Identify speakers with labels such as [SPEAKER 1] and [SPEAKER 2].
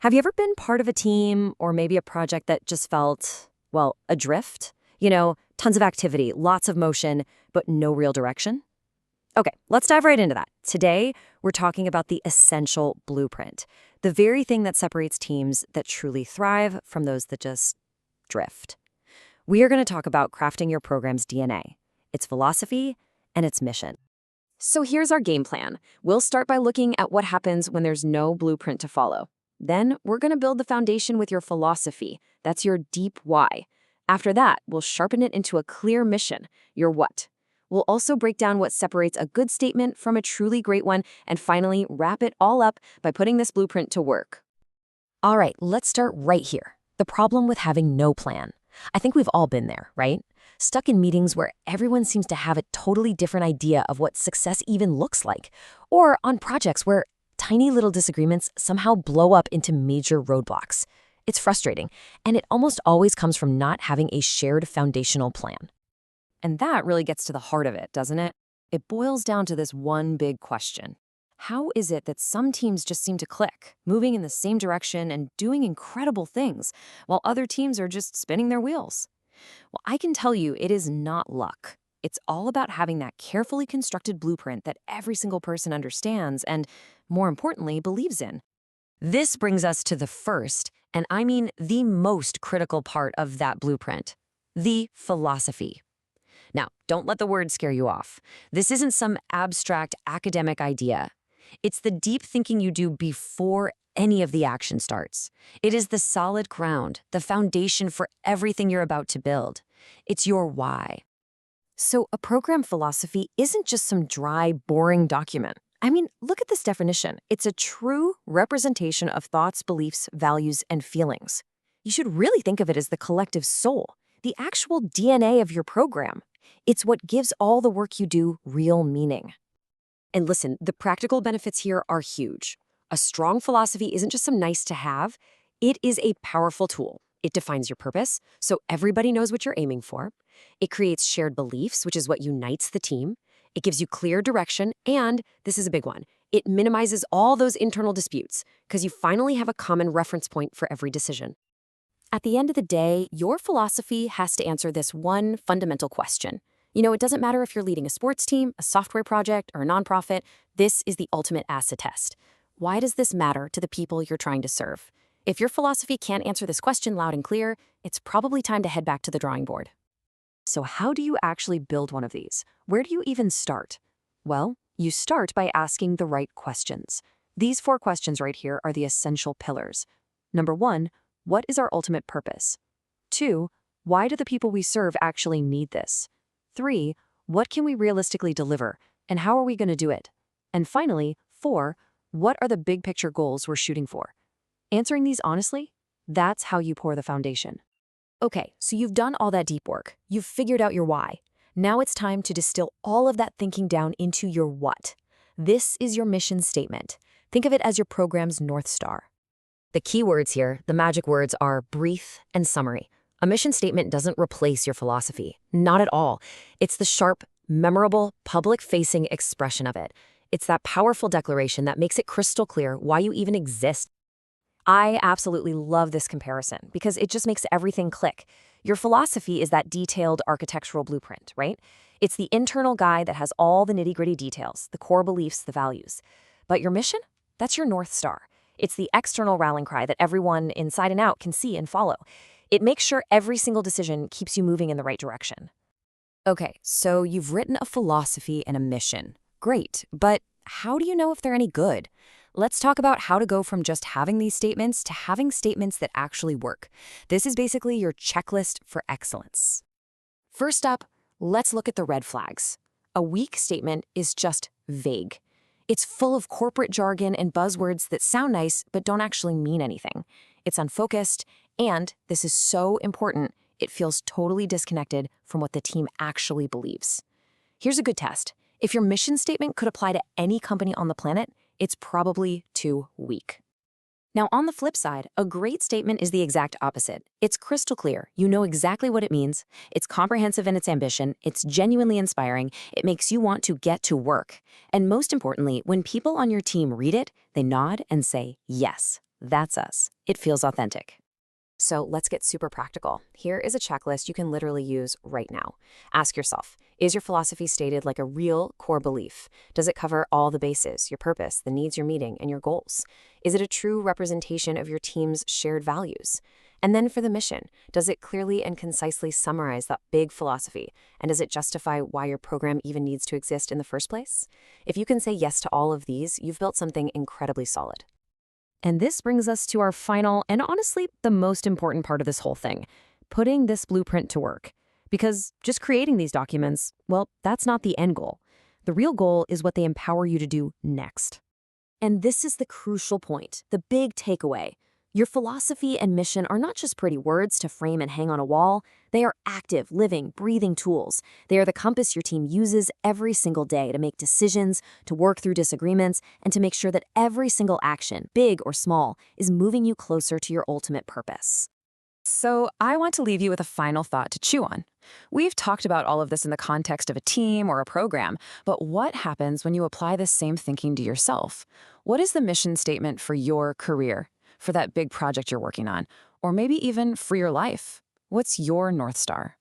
[SPEAKER 1] Have you ever been part of a team or maybe a project that just felt, well, adrift? Tons of activity, lots of motion, but no real direction? Okay, let's dive right into that. Today, we're talking about the essential blueprint, the very thing that separates teams that truly thrive from those that just drift. We are going to talk about crafting your program's DNA, its philosophy, and its mission. So here's our game plan. We'll start by looking at what happens when there's no blueprint to follow. Then we're going to build the foundation with your philosophy. That's your deep why. After that, we'll sharpen it into a clear mission, your what. We'll also break down what separates a good statement from a truly great one, and finally wrap it all up by putting this blueprint to work. All right, let's start right here. The problem with having no plan. I think we've all been there, right? Stuck in meetings where everyone seems to have a totally different idea of what success even looks like, or on projects where tiny little disagreements somehow blow up into major roadblocks. It's frustrating, and it almost always comes from not having a shared foundational plan. And that really gets to the heart of it, doesn't it? It boils down to this one big question. How is it that some teams just seem to click, moving in the same direction and doing incredible things, while other teams are just spinning their wheels? Well, I can tell you it is not luck. It's all about having that carefully constructed blueprint that every single person understands and, more importantly, believes in. This brings us to the first, and I mean the most critical part of that blueprint, the philosophy. Now, don't let the word scare you off. This isn't some abstract academic idea. It's the deep thinking you do before any of the action starts. It is the solid ground, the foundation for everything you're about to build. It's your why. So a program philosophy isn't just some dry, boring document. I mean, look at this definition. It's a true representation of thoughts, beliefs, values, and feelings. You should really think of it as the collective soul, the actual DNA of your program. It's what gives all the work you do real meaning. And listen, the practical benefits here are huge. A strong philosophy isn't just some nice to have. It is a powerful tool. It defines your purpose, so everybody knows what you're aiming for. It creates shared beliefs, which is what unites the team. It gives you clear direction, and this is a big one, it minimizes all those internal disputes because you finally have a common reference point for every decision. At the end of the day, your philosophy has to answer this one fundamental question. It doesn't matter if you're leading a sports team, a software project, or a nonprofit. This is the ultimate acid test. Why does this matter to the people you're trying to serve? If your philosophy can't answer this question loud and clear, it's probably time to head back to the drawing board. So how do you actually build one of these? Where do you even start? Well, you start by asking the right questions. These 4 questions right here are the essential pillars. Number 1, what is our ultimate purpose? 2, why do the people we serve actually need this? 3, what can we realistically deliver, and how are we going to do it? And finally, 4, what are the big picture goals we're shooting for? Answering these honestly, that's how you pour the foundation. Okay, so you've done all that deep work. You've figured out your why. Now it's time to distill all of that thinking down into your what. This is your mission statement. Think of it as your program's North Star. The key words here, the magic words, are brief and summary. A mission statement doesn't replace your philosophy. Not at all. It's the sharp, memorable, public-facing expression of it. It's that powerful declaration that makes it crystal clear why you even exist. I absolutely love this comparison because it just makes everything click. Your philosophy is that detailed architectural blueprint, right? It's the internal guide that has all the nitty-gritty details, the core beliefs, the values. But your mission? That's your North Star. It's the external rallying cry that everyone inside and out can see and follow. It makes sure every single decision keeps you moving in the right direction. Okay, so you've written a philosophy and a mission. Great, but how do you know if they're any good? Let's talk about how to go from just having these statements to having statements that actually work. This is basically your checklist for excellence. First up, let's look at the red flags. A weak statement is just vague. It's full of corporate jargon and buzzwords that sound nice but don't actually mean anything. It's unfocused, and this is so important, it feels totally disconnected from what the team actually believes. Here's a good test. If your mission statement could apply to any company on the planet, it's probably too weak. Now, on the flip side, a great statement is the exact opposite. It's crystal clear. You know exactly what it means. It's comprehensive in its ambition. It's genuinely inspiring. It makes you want to get to work. And most importantly, when people on your team read it, they nod and say, yes, That's us. It feels authentic. So let's get super practical. Here is a checklist you can literally use right now. Ask yourself, is your philosophy stated like a real core belief? Does it cover all the bases, your purpose, the needs you're meeting, and your goals? Is it a true representation of your team's shared values? And then for the mission, does it clearly and concisely summarize that big philosophy? And does it justify why your program even needs to exist in the first place? If you can say yes to all of these, you've built something incredibly solid. And this brings us to our final and honestly the most important part of this whole thing, putting this blueprint to work. Because just creating these documents, well, that's not the end goal. The real goal is what they empower you to do next. And this is the crucial point, the big takeaway. Your philosophy and mission are not just pretty words to frame and hang on a wall. They are active, living, breathing tools. They are the compass your team uses every single day to make decisions, to work through disagreements, and to make sure that every single action, big or small, is moving you closer to your ultimate purpose. So I want to leave you with a final thought to chew on. We've talked about all of this in the context of a team or a program, but what happens when you apply this same thinking to yourself? What is the mission statement for your career, for that big project you're working on, or maybe even for your life? What's your North Star?